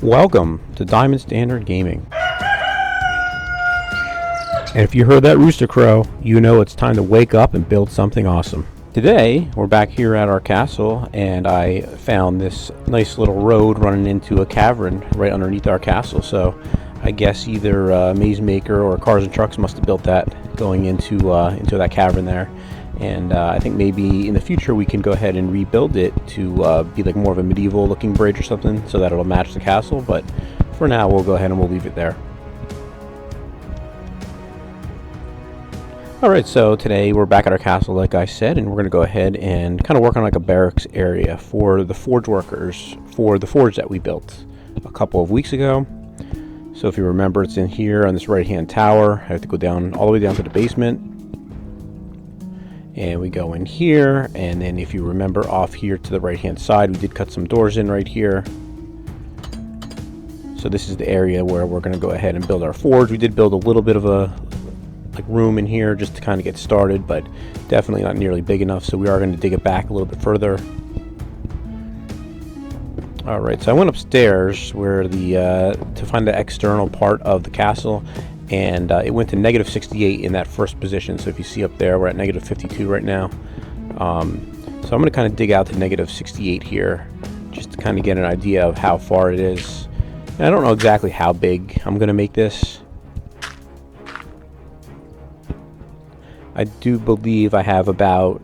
Welcome to Diamond.Standard.Gaming. And if you heard that rooster crow, you know it's time to wake up and build something awesome. Today, we're back here at our castle, and I found this nice little road running into a cavern right underneath our castle. So I guess either Maze Maker or Cars and Trucks must have built that going into that cavern there. And I think maybe in the future we can go ahead and rebuild it to be like more of a medieval looking bridge or something, so that it'll match the castle. But for now, we'll go ahead and we'll leave it there. Alright, so today we're back at our castle, like I said, and we're going to go ahead and kind of work on like a barracks area for the forge workers for the forge that we built a couple of weeks ago. So if you remember, it's in here on this right hand tower. I have to go down all the way down to the basement. And we go in here, and then if you remember off here to the right hand side, we did cut some doors in right here. So this is the area where we're going to go ahead and build our forge. We did build a little bit of a room in here just to kind of get started, but definitely not nearly big enough, so we are going to dig it back a little bit further. Alright, so I went upstairs where to find the external part of the castle, and it went to -68 in that first position. So if you see up there, we're at -52 right now. So I'm going to kind of dig out to -68 here just to kind of get an idea of how far it is. And I don't know exactly how big I'm going to make this. I do believe I have about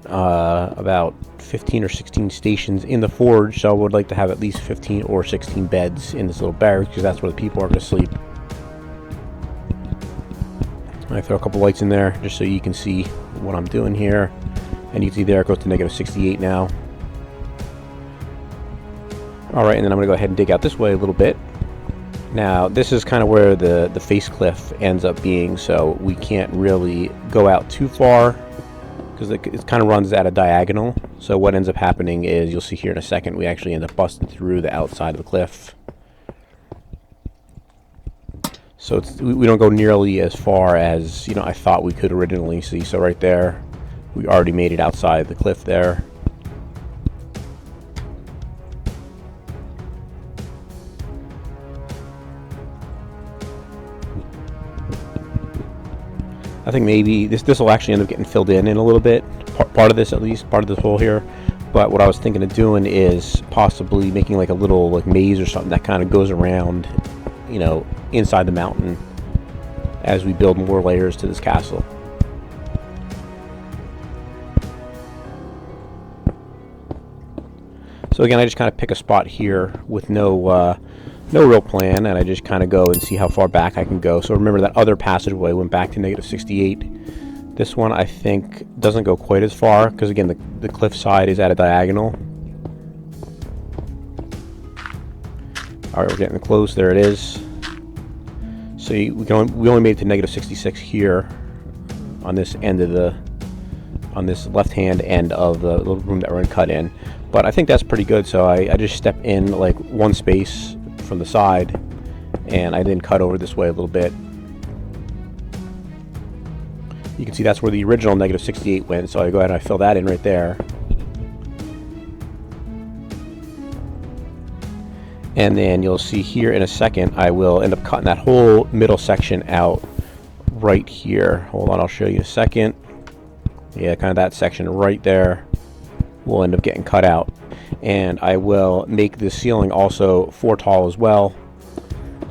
15 or 16 stations in the forge, so I would like to have at least 15 or 16 beds in this little barracks, because that's where the people are going to sleep. I throw a couple lights in there just so you can see what I'm doing here, and you can see there it goes to -68 now. Alright, and then I'm going to go ahead and dig out this way a little bit. Now this is kind of where the face cliff ends up being, so we can't really go out too far because it kind of runs at a diagonal. So what ends up happening is, you'll see here in a second, we actually end up busting through the outside of the cliff. So we don't go nearly as far as, I thought we could originally see. So right there, we already made it outside the cliff there. I think maybe this will actually end up getting filled in a little bit, part of this at least, part of this hole here. But what I was thinking of doing is possibly making like a little maze or something that kind of goes around, inside the mountain as we build more layers to this castle. So again, I just kind of pick a spot here with no real plan, and I just kind of go and see how far back I can go. So remember, that other passageway went back to -68. This one I think doesn't go quite as far, because again the cliff side is at a diagonal. Alright, we're getting close. There it is. So we only made it to -66 here on this end of on this left hand end of the little room that we're going to cut in. But I think that's pretty good. So I just step in like one space from the side, and I then cut over this way a little bit. You can see that's where the original -68 went, so I go ahead and I fill that in right there. And then you'll see here in a second, I will end up cutting that whole middle section out right here. Hold on, I'll show you in a second. Yeah, kind of that section right there will end up getting cut out. And I will make the ceiling also 4 tall as well.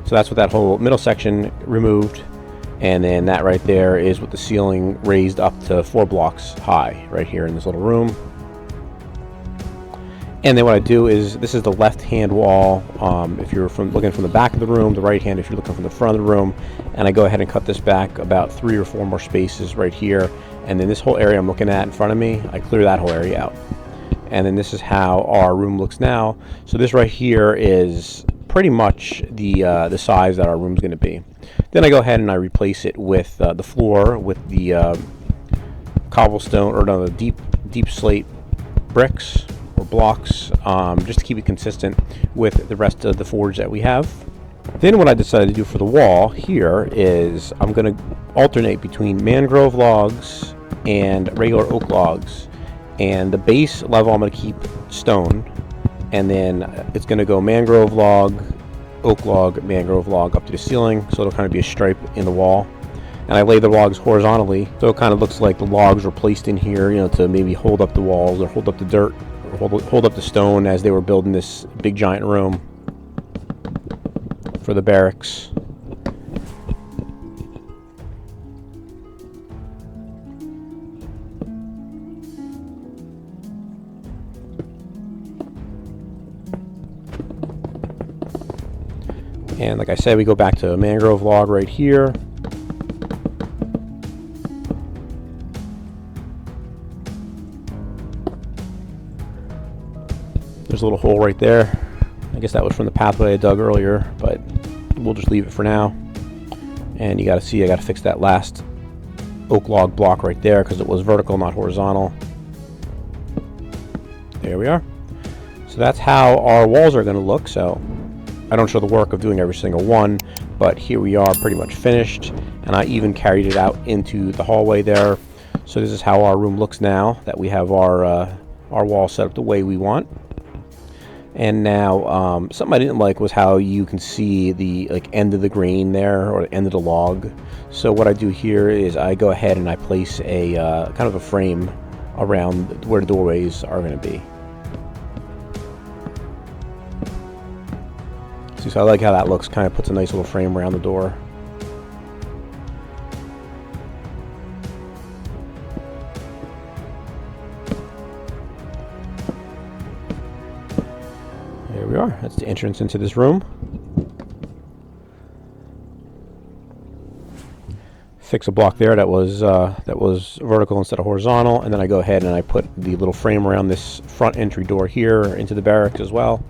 So that's what that whole middle section removed. And then that right there is what the ceiling raised up to 4 blocks high right here in this little room. And then what I do is, this is the left hand wall if you're looking from the back of the room, the right hand if you're looking from the front of the room. And I go ahead and cut this back about 3 or 4 more spaces right here. And then this whole area I'm looking at in front of me, I clear that whole area out. And then this is how our room looks now. So this right here is pretty much the size that our room's going to be. Then I go ahead and I replace it with the floor with the cobblestone, or no, the deep slate bricks or blocks, just to keep it consistent with the rest of the forge that we have. Then what I decided to do for the wall here is I'm going to alternate between mangrove logs and regular oak logs. And the base level I'm going to keep stone, and then it's going to go mangrove log, oak log, mangrove log up to the ceiling, so it'll kind of be a stripe in the wall. And I lay the logs horizontally, so it kind of looks like the logs were placed in here, you know, to maybe hold up the walls or hold up the dirt or hold up the stone as they were building this big giant room for the barracks. And like I said, we go back to a mangrove log right here. There's a little hole right there. I guess that was from the pathway I dug earlier, but we'll just leave it for now. And you gotta see, I gotta fix that last oak log block right there because it was vertical, not horizontal. There we are. So that's how our walls are gonna look. So I don't show the work of doing every single one, but here we are pretty much finished, and I even carried it out into the hallway there. So this is how our room looks now that we have our wall set up the way we want. And now something I didn't like was how you can see the end of the grain there, or the end of the log. So what I do here is I go ahead and I place a kind of a frame around where the doorways are going to be. So I like how that looks, kind of puts a nice little frame around the door. There we are. That's the entrance into this room. Fix a block there that was vertical instead of horizontal, and then I go ahead and I put the little frame around this front entry door here into the barracks as well.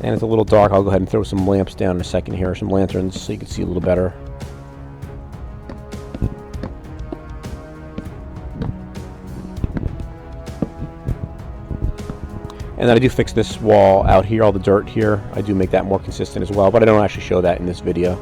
And it's a little dark. I'll go ahead and throw some lamps down in a second here, some lanterns, so you can see a little better. And then I do fix this wall out here, all the dirt here. I do make that more consistent as well, but I don't actually show that in this video.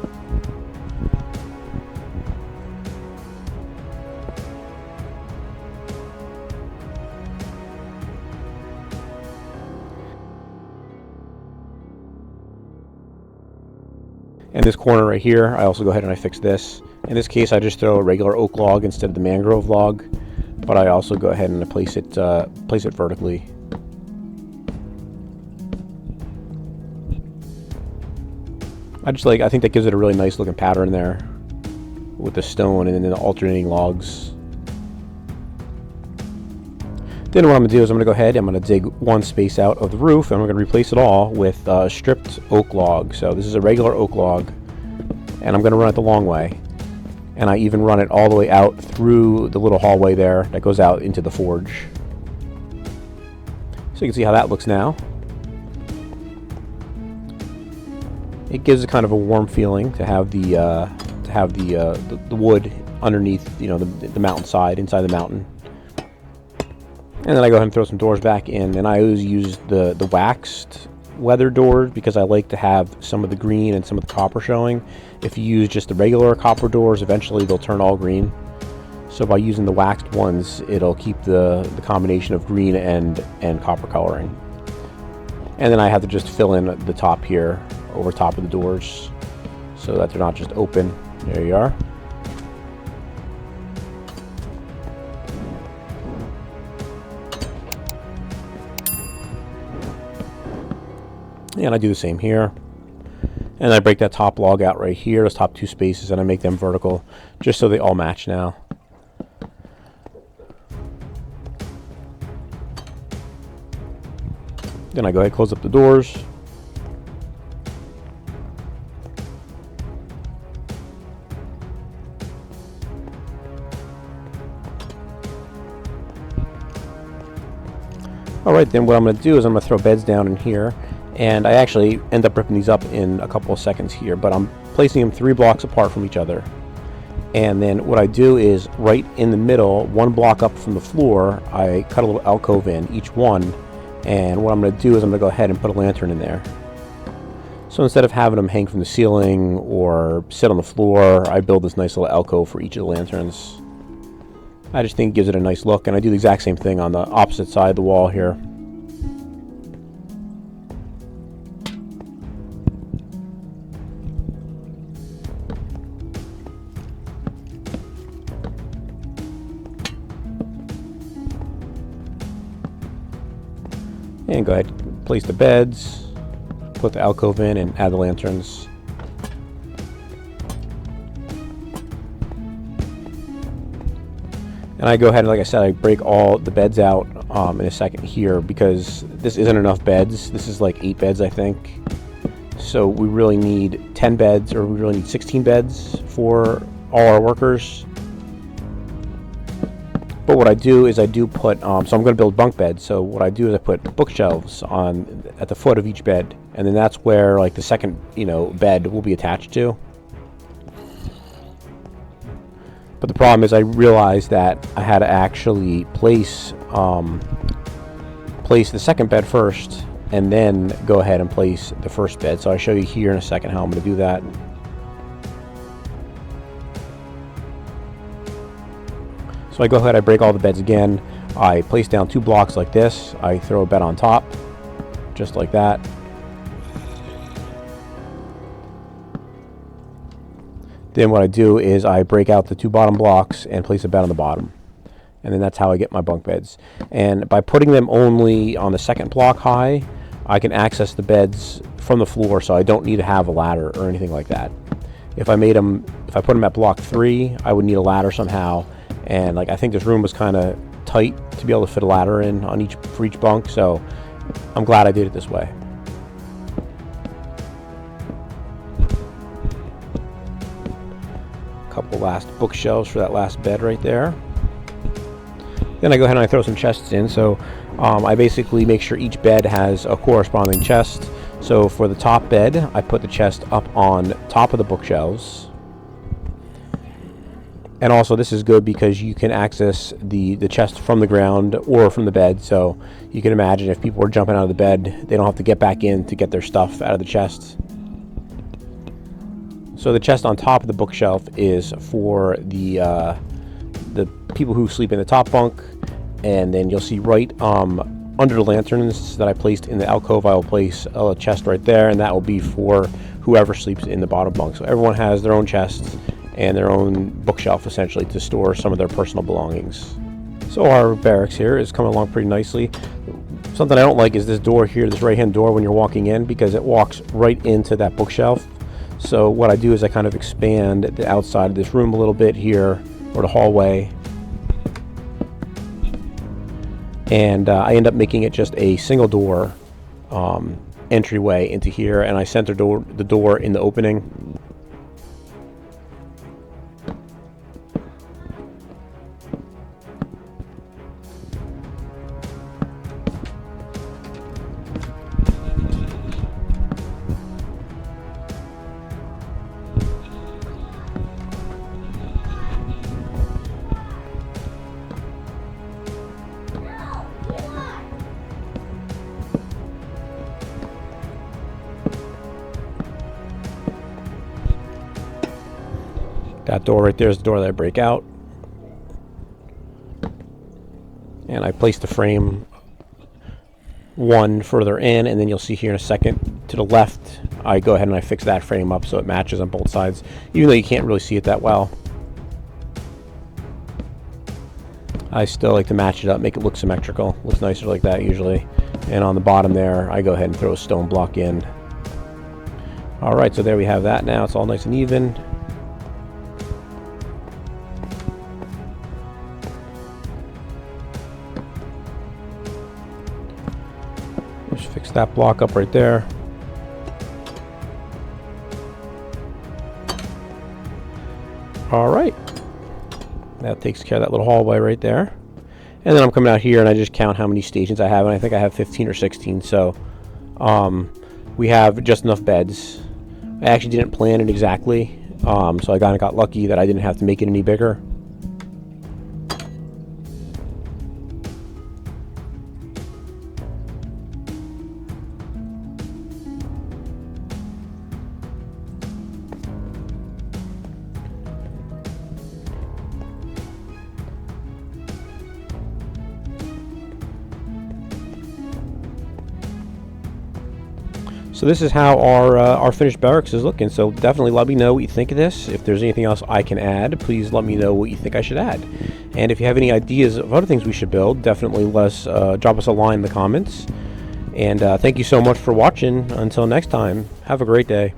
And this corner right here, I also go ahead and I fix this. In this case, I just throw a regular oak log instead of the mangrove log, but I also go ahead and I place it vertically. I think that gives it a really nice looking pattern there with the stone and then the alternating logs. Then what I'm going to do is I'm going to go ahead, I'm going to dig one space out of the roof, and I'm going to replace it all with stripped oak log. So this is a regular oak log, and I'm going to run it the long way. And I even run it all the way out through the little hallway there that goes out into the forge. So you can see how that looks now. It gives it kind of a warm feeling to have the wood underneath, you know, the mountainside, inside the mountain. And then I go ahead and throw some doors back in, and I always use the waxed weather doors because I like to have some of the green and some of the copper showing. If you use just the regular copper doors, eventually they'll turn all green. So by using the waxed ones, it'll keep the combination of green and copper coloring. And then I have to just fill in the top here over top of the doors so that they're not just open. There you are. And I do the same here. And I break that top log out right here, those top two spaces, and I make them vertical just so they all match now. Then I go ahead and close up the doors. Alright, then what I'm going to do is I'm going to throw beds down in here. And I actually end up ripping these up in a couple of seconds here, but I'm placing them 3 blocks apart from each other. And then what I do is right in the middle, 1 block up from the floor, I cut a little alcove in each one. And what I'm going to do is I'm going to go ahead and put a lantern in there. So instead of having them hang from the ceiling or sit on the floor, I build this nice little alcove for each of the lanterns. I just think it gives it a nice look, and I do the exact same thing on the opposite side of the wall here. And go ahead and place the beds, put the alcove in, and add the lanterns. And I go ahead and, like I said, I break all the beds out in a second here, because this isn't enough beds. This is like 8 beds, I think. So we really need 10 beds, or we really need 16 beds for all our workers. But what I do is I do put, so I'm going to build bunk beds. So what I do is I put bookshelves at the foot of each bed, and then that's where like the second, bed will be attached to. But the problem is I realized that I had to actually place the second bed first, and then go ahead and place the first bed. So I'll show you here in a second how I'm going to do that. So I go ahead, I break all the beds again. I place down 2 blocks like this. I throw a bed on top, just like that. Then what I do is I break out the 2 bottom blocks and place a bed on the bottom. And then that's how I get my bunk beds. And by putting them only on the second block high, I can access the beds from the floor, so I don't need to have a ladder or anything like that. If I put them at block 3, I would need a ladder somehow. And I think this room was kind of tight to be able to fit a ladder in for each bunk, so I'm glad I did it this way. Couple last bookshelves for that last bed right there. Then I go ahead and I throw some chests in. So I basically make sure each bed has a corresponding chest. So for the top bed, I put the chest up on top of the bookshelves. And also this is good because you can access the chest from the ground or from the bed. So you can imagine if people are jumping out of the bed, they don't have to get back in to get their stuff out of the chest. So the chest on top of the bookshelf is for the people who sleep in the top bunk, and then you'll see right under the lanterns that I placed in the alcove, I will place a chest right there, and that will be for whoever sleeps in the bottom bunk. So everyone has their own chest and their own bookshelf essentially to store some of their personal belongings. So our barracks here is coming along pretty nicely. Something I don't like is this door here, this right hand door when you're walking in, because it walks right into that bookshelf. So what I do is I kind of expand the outside of this room a little bit here, or the hallway, and I end up making it just a single door entryway into here, and I center the door in the opening. That door right there is the door that I break out. And I place the frame one further in, and then you'll see here in a second to the left, I go ahead and I fix that frame up so it matches on both sides, even though you can't really see it that well. I still like to match it up, make it look symmetrical. Looks nicer like that usually. And on the bottom there, I go ahead and throw a stone block in. Alright, so there we have that now. It's all nice and even. Just fix that block up right there. Alright. That takes care of that little hallway right there. And then I'm coming out here and I just count how many stations I have, and I think I have 15 or 16, so we have just enough beds. I actually didn't plan it exactly, so I kind of got lucky that I didn't have to make it any bigger. So this is how our finished barracks is looking. So definitely let me know what you think of this. If there's anything else I can add, please let me know what you think I should add. And if you have any ideas of other things we should build, definitely drop us a line in the comments. And thank you so much for watching. Until next time, have a great day.